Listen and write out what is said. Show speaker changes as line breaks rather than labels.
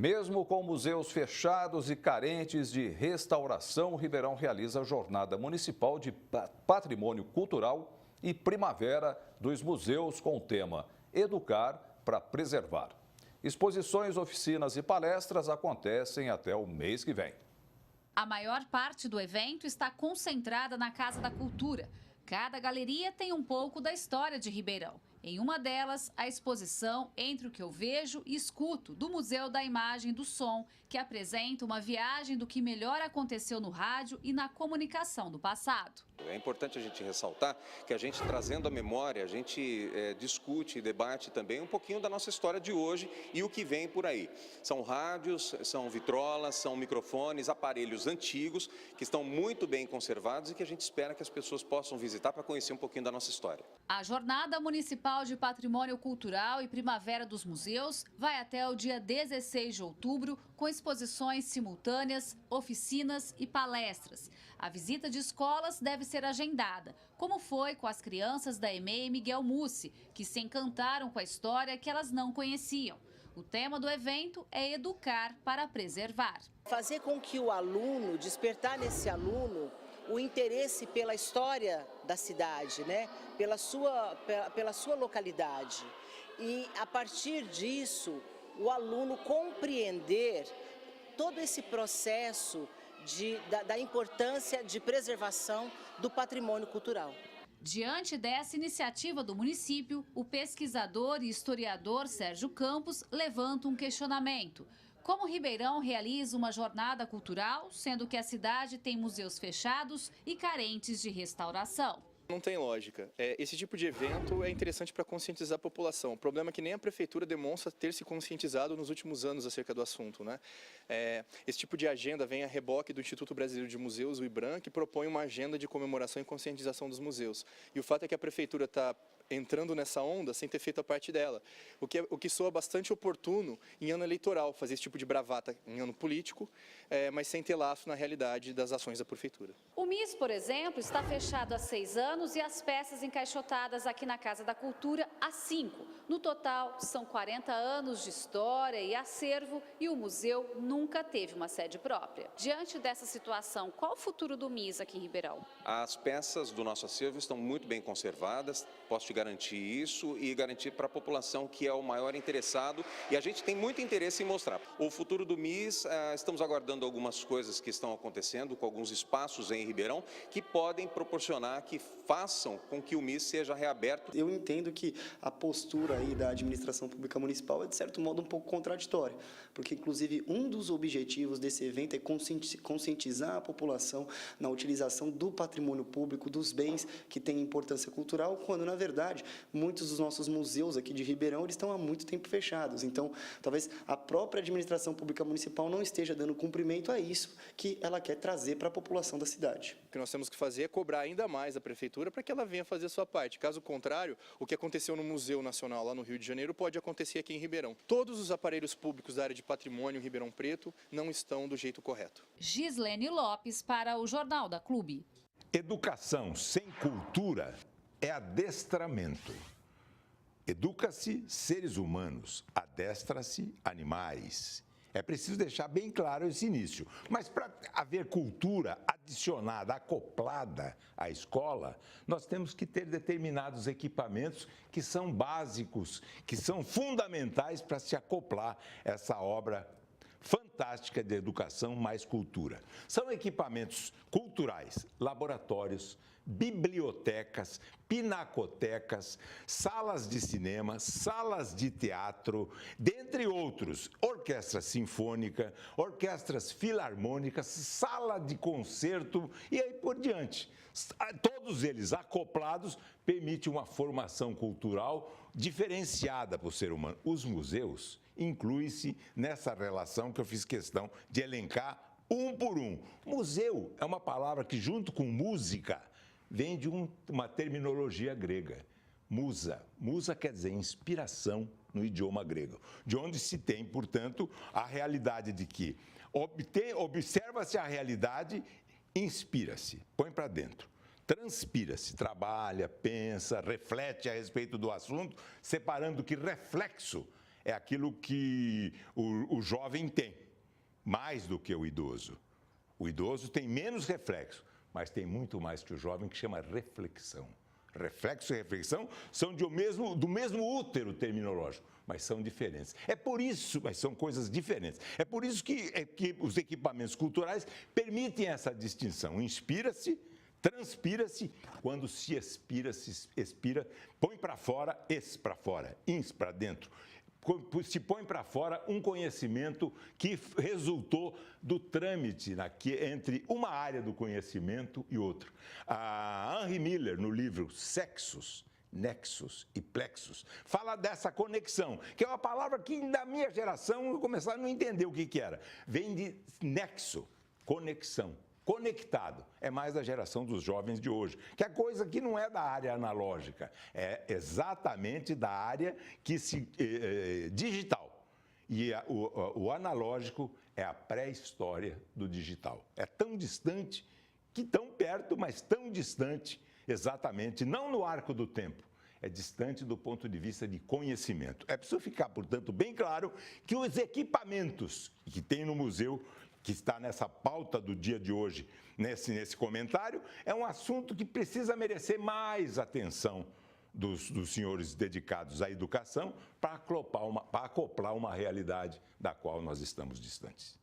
Mesmo com museus fechados e carentes de restauração, Ribeirão realiza a Jornada Municipal de Patrimônio Cultural e Primavera dos Museus com o tema Educar para Preservar. Exposições, oficinas e palestras acontecem até o mês que vem.
A maior parte do evento está concentrada na Casa da Cultura. Cada galeria tem um pouco da história de Ribeirão. Em uma delas, a exposição Entre o que eu vejo e escuto, do Museu da Imagem e do Som, que apresenta uma viagem do que melhor aconteceu no rádio e na comunicação do passado.
É importante a gente ressaltar que a gente, trazendo a memória, a gente discute e debate também um pouquinho da nossa história de hoje e o que vem por aí. São rádios, são vitrolas, são microfones, aparelhos antigos que estão muito bem conservados e que a gente espera que as pessoas possam visitar para conhecer um pouquinho da nossa história.
A Jornada Municipal de Patrimônio Cultural e Primavera dos Museus vai até o dia 16 de outubro, com exposições simultâneas, oficinas e palestras. A visita de escolas deve ser agendada, como foi com as crianças da EMEI Miguel Mussi, que se encantaram com a história que elas não conheciam. O tema do evento é educar para preservar.
Fazer com que o aluno, despertar nesse aluno o interesse pela história da cidade, né? pela sua localidade. E, a partir disso, o aluno compreender todo esse processo da importância de preservação do patrimônio cultural.
Diante dessa iniciativa do município, o pesquisador e historiador Sérgio Campos levanta um questionamento. Como Ribeirão realiza uma jornada cultural, sendo que a cidade tem museus fechados e carentes de restauração?
Não tem lógica. Esse tipo de evento é interessante para conscientizar a população. O problema é que nem a prefeitura demonstra ter se conscientizado nos últimos anos acerca do assunto, né? Esse tipo de agenda vem a reboque do Instituto Brasileiro de Museus, o IBRAM, que propõe uma agenda de comemoração e conscientização dos museus. E o fato é que a prefeitura está entrando nessa onda sem ter feito a parte dela. O que soa bastante oportuno em ano eleitoral, fazer esse tipo de bravata em ano político, mas sem ter laço na realidade das ações da prefeitura.
O MIS, por exemplo, está fechado há 6 anos e as peças encaixotadas aqui na Casa da Cultura há 5. No total, são 40 anos de história e acervo e o museu nunca teve uma sede própria. Diante dessa situação, qual o futuro do MIS aqui em Ribeirão?
As peças do nosso acervo estão muito bem conservadas, posso te garantir isso e garantir para a população que é o maior interessado e a gente tem muito interesse em mostrar. O futuro do MIS, estamos aguardando algumas coisas que estão acontecendo com alguns espaços em Ribeirão que podem proporcionar, que façam com que o MIS seja reaberto.
Eu entendo que a postura aí da administração pública municipal é de certo modo um pouco contraditória, porque inclusive um dos objetivos desse evento é conscientizar a população na utilização do patrimônio público, dos bens que têm importância cultural, quando na verdade muitos dos nossos museus aqui de Ribeirão eles estão há muito tempo fechados. Então, talvez a própria administração pública municipal não esteja dando cumprimento a isso que ela quer trazer para a população da cidade.
O que nós temos que fazer é cobrar ainda mais a prefeitura para que ela venha fazer a sua parte. Caso contrário, o que aconteceu no Museu Nacional lá no Rio de Janeiro pode acontecer aqui em Ribeirão. Todos os aparelhos públicos da área de patrimônio em Ribeirão Preto não estão do jeito correto.
Gislene Lopes para o Jornal da Clube.
Educação sem cultura é adestramento. Educa-se seres humanos, adestra-se animais. É preciso deixar bem claro esse início. Mas para haver cultura adicionada, acoplada à escola, nós temos que ter determinados equipamentos que são básicos, que são fundamentais para se acoplar essa obra fantástica de educação mais cultura. São equipamentos culturais, laboratórios, bibliotecas, pinacotecas, salas de cinema, salas de teatro, dentre outros, orquestra sinfônica, orquestras filarmônicas, sala de concerto e aí por diante. Todos eles acoplados permitem uma formação cultural diferenciada para o ser humano. Os museus incluem-se nessa relação que eu fiz questão de elencar um por um. Museu é uma palavra que, junto com música, vem de uma terminologia grega. Musa. Musa quer dizer inspiração no idioma grego, de onde se tem, portanto, a realidade de que observa-se a realidade, inspira-se, põe para dentro. Transpira-se, trabalha, pensa, reflete a respeito do assunto, separando que reflexo é aquilo que o jovem tem, mais do que o idoso. O idoso tem menos reflexo, mas tem muito mais que o jovem, que chama reflexão. Reflexo e reflexão são do mesmo útero terminológico, mas são diferentes. É por isso, mas são coisas diferentes. É por isso que os equipamentos culturais permitem essa distinção. Inspira-se, transpira-se, quando se expira, põe para fora, para fora, ins para dentro. Se põe para fora um conhecimento que resultou do trâmite entre uma área do conhecimento e outra. A Henry Miller, no livro Sexos, Nexus e Plexus, fala dessa conexão, que é uma palavra que, na minha geração, eu começava a não entender o que era. Vem de nexo, conexão. Conectado, é mais da geração dos jovens de hoje, que é coisa que não é da área analógica, é exatamente da área digital. E o analógico é a pré-história do digital. É tão distante, que tão perto, mas tão distante, exatamente, não no arco do tempo. É distante do ponto de vista de conhecimento. É preciso ficar, portanto, bem claro que os equipamentos que tem no museu, que está nessa pauta do dia de hoje, nesse comentário, é um assunto que precisa merecer mais atenção dos senhores dedicados à educação para acoplar uma realidade da qual nós estamos distantes.